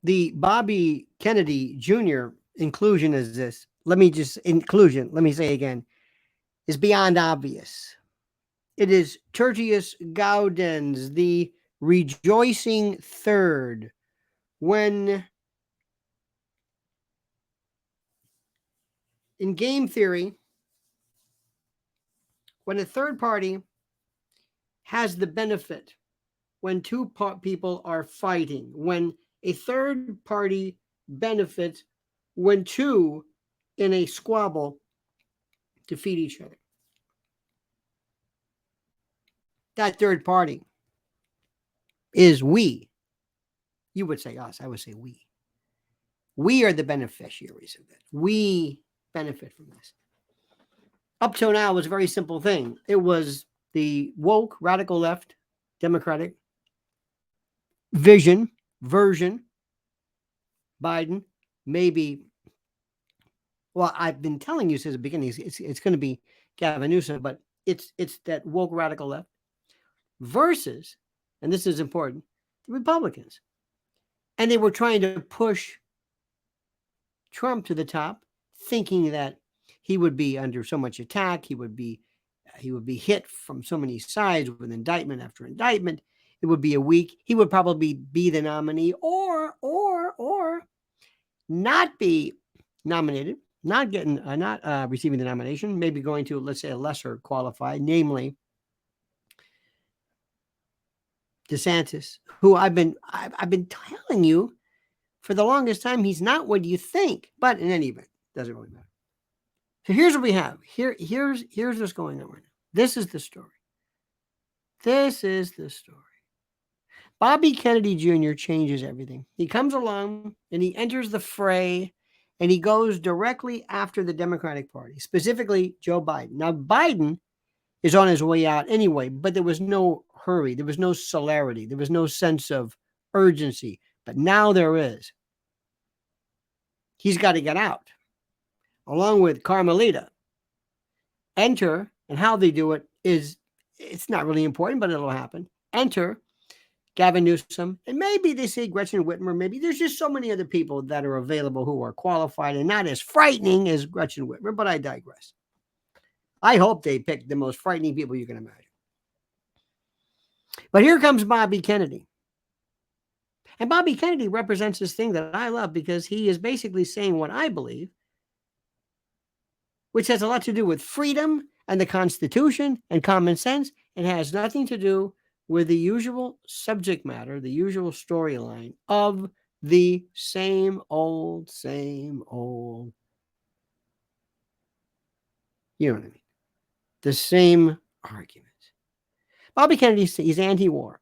The Bobby Kennedy Jr. inclusion is this. Let me say again, is beyond obvious. It is Tertius Gaudens, the rejoicing third, when in game theory, when a third party has the benefit, when people are fighting, when a third party benefits, when two in a squabble defeat each other. That third party is we. You would say us, I would say we. We are the beneficiaries of it. We benefit from this. Up till now, it was a very simple thing. It was the woke, radical left, Democratic version, Biden, maybe. Well, I've been telling you since the beginning, it's going to be Gavin Newsom, but it's that woke radical left versus, and this is important, the Republicans. And they were trying to push Trump to the top, thinking that he would be under so much attack, he would be hit from so many sides with indictment after indictment. It would be a week. He would probably be the nominee, or not be nominated, not receiving the nomination, maybe going to, let's say, a lesser qualified, namely DeSantis, who I've been telling you for the longest time, he's not what you think. But in any event, doesn't really matter. So here's what we have. Here's what's going on right now. This is the story. Bobby Kennedy Jr. changes everything. He comes along and he enters the fray, and he goes directly after the Democratic Party, specifically Joe Biden. Now, Biden is on his way out anyway, but there was no hurry. There was no celerity. There was no sense of urgency. But now there is. He's got to get out, along with Carmelita. Enter, and how they do it it's not really important, but it'll happen. Enter Gavin Newsom, and maybe they say Gretchen Whitmer. Maybe there's just so many other people that are available who are qualified and not as frightening as Gretchen Whitmer, but I digress. I hope they pick the most frightening people you can imagine. But here comes Bobby Kennedy. And Bobby Kennedy represents this thing that I love, because he is basically saying what I believe, which has a lot to do with freedom and the Constitution and common sense. It has nothing to do with the usual subject matter, the usual storyline of the same old. You know what I mean? The same arguments. Bobby Kennedy, he's anti-war.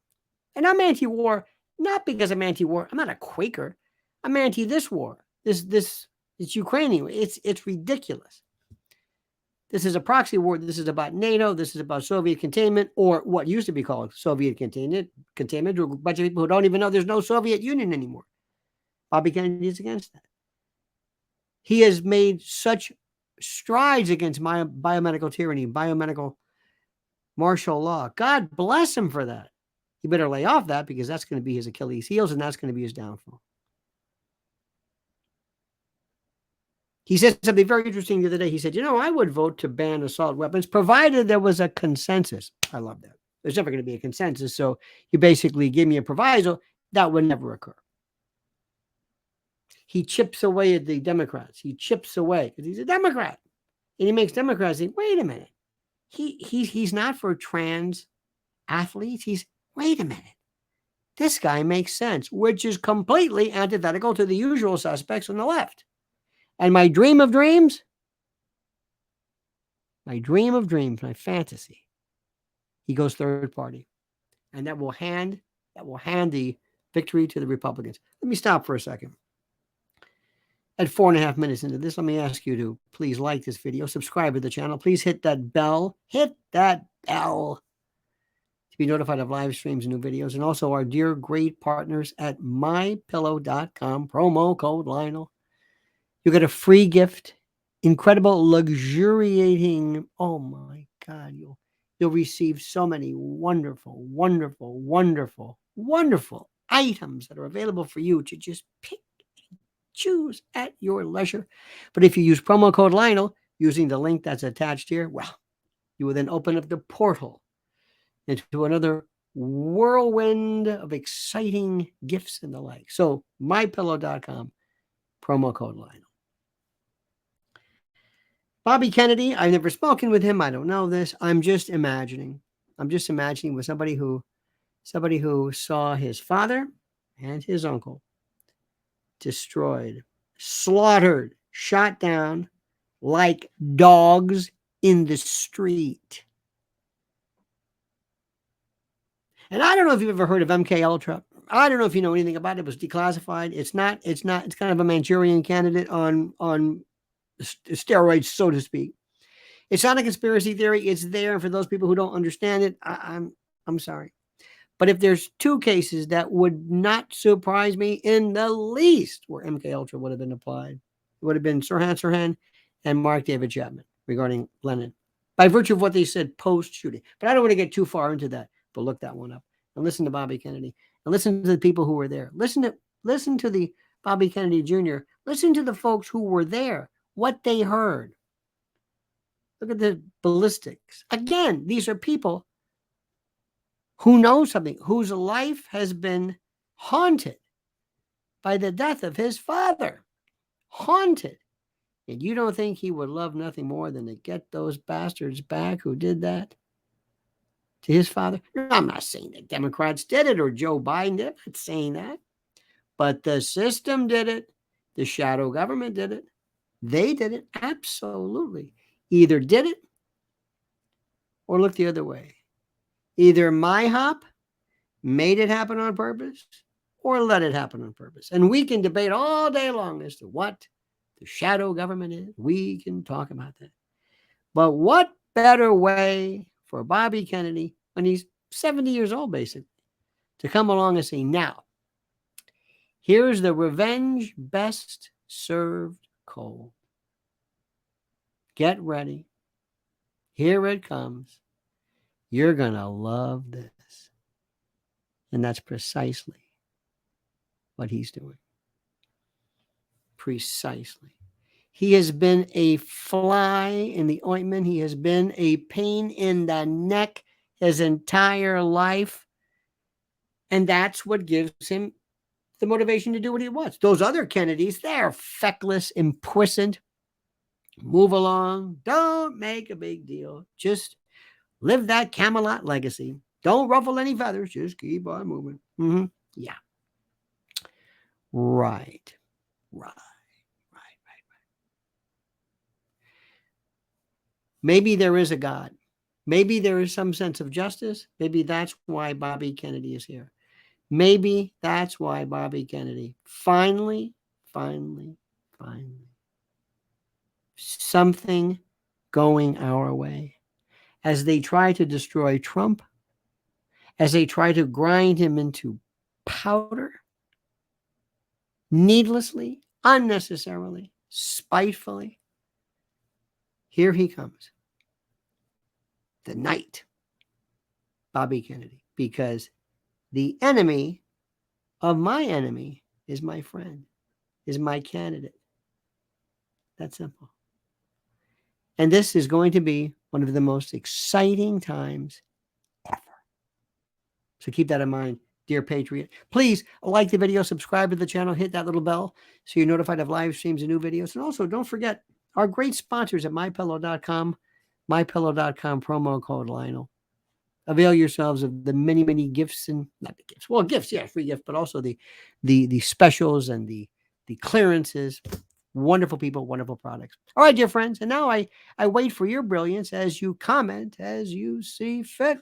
And I'm anti-war, not because I'm anti-war. I'm not a Quaker. I'm anti this war. It's Ukrainian. It's ridiculous. This is a proxy war. This is about NATO. This is about Soviet containment, or what used to be called Soviet containment to a bunch of people who don't even know there's no Soviet Union anymore. Bobby Kennedy is against that. He has made such strides against biomedical tyranny, biomedical martial law. God bless him for that. He better lay off that, because that's going to be his Achilles heels, and that's going to be his downfall. He said something very interesting the other day. He said, I would vote to ban assault weapons, provided there was a consensus. I love that. There's never going to be a consensus. So you basically give me a proviso. That would never occur. He chips away at the Democrats. He chips away because he's a Democrat. And he makes Democrats think, wait a minute. He's not for trans athletes. Wait a minute. This guy makes sense, which is completely antithetical to the usual suspects on the left. And my dream of dreams, my fantasy, he goes third party. And that will hand the victory to the Republicans. Let me stop for a second. At 4.5 minutes into this, let me ask you to please like this video, subscribe to the channel. Please hit that bell. To be notified of live streams and new videos. And also our dear great partners at mypillow.com, promo code Lionel. You get a free gift, incredible, luxuriating. Oh my God, you'll receive so many wonderful, wonderful, wonderful, wonderful items that are available for you to just pick and choose at your leisure. But if you use promo code Lionel using the link that's attached here, well, you will then open up the portal into another whirlwind of exciting gifts and the like. So, mypillow.com, promo code Lionel. Bobby Kennedy, I've never spoken with him. I don't know this. I'm just imagining with somebody who saw his father and his uncle destroyed, slaughtered, shot down like dogs in the street. And I don't know if you've ever heard of MK Ultra. I don't know if you know anything about it. It was declassified. It's kind of a Manchurian candidate on steroids, so to speak. It's not a conspiracy theory. It's there. And for those people who don't understand it, I'm sorry. But if there's two cases that would not surprise me in the least where MK Ultra would have been applied, it would have been Sirhan and Mark David Chapman regarding Lenin, by virtue of what they said post-shooting. But I don't want to get too far into that. But look that one up and listen to Bobby Kennedy and listen to the people who were there. Listen to the Bobby Kennedy Jr. Listen to the folks who were there, what they heard. Look at the ballistics. Again, these are people who know something, whose life has been haunted by the death of his father. Haunted. And you don't think he would love nothing more than to get those bastards back who did that to his father? I'm not saying the Democrats did it or Joe Biden did it. I'm not saying that. But the system did it. The shadow government did it. They did it. Absolutely. Either did it or looked the other way. Either MyHop made it happen on purpose or let it happen on purpose. And we can debate all day long as to what the shadow government is. We can talk about that. But what better way for Bobby Kennedy, when he's 70 years old, basically, to come along and say, now, here's the revenge best served cold. Get ready. Here it comes. You're going to love this. And that's precisely what he's doing. Precisely. He has been a fly in the ointment. He has been a pain in the neck his entire life. And that's what gives him the motivation to do what he wants. Those other Kennedys, they're feckless, impuissant. Move along. Don't make a big deal. Just live that Camelot legacy. Don't ruffle any feathers. Just keep on moving. Yeah. Right. Maybe there is a God. Maybe there is some sense of justice. Maybe that's why Bobby Kennedy is here. Maybe that's why Bobby Kennedy finally, something going our way. As they try to destroy Trump, as they try to grind him into powder, needlessly, unnecessarily, spitefully, here he comes. The knight, Bobby Kennedy, because the enemy of my enemy is my friend, is my candidate. That's simple. And this is going to be one of the most exciting times ever. So keep that in mind, dear Patriot. Please like the video, subscribe to the channel, hit that little bell so you're notified of live streams and new videos. And also don't forget our great sponsors at mypillow.com, mypillow.com, promo code Lionel. Avail yourselves of the many, many gifts and not the gifts. Well, gifts, yeah, free gift, but also the specials and the clearances. Wonderful people, wonderful products. All right, dear friends. And now I wait for your brilliance as you comment as you see fit.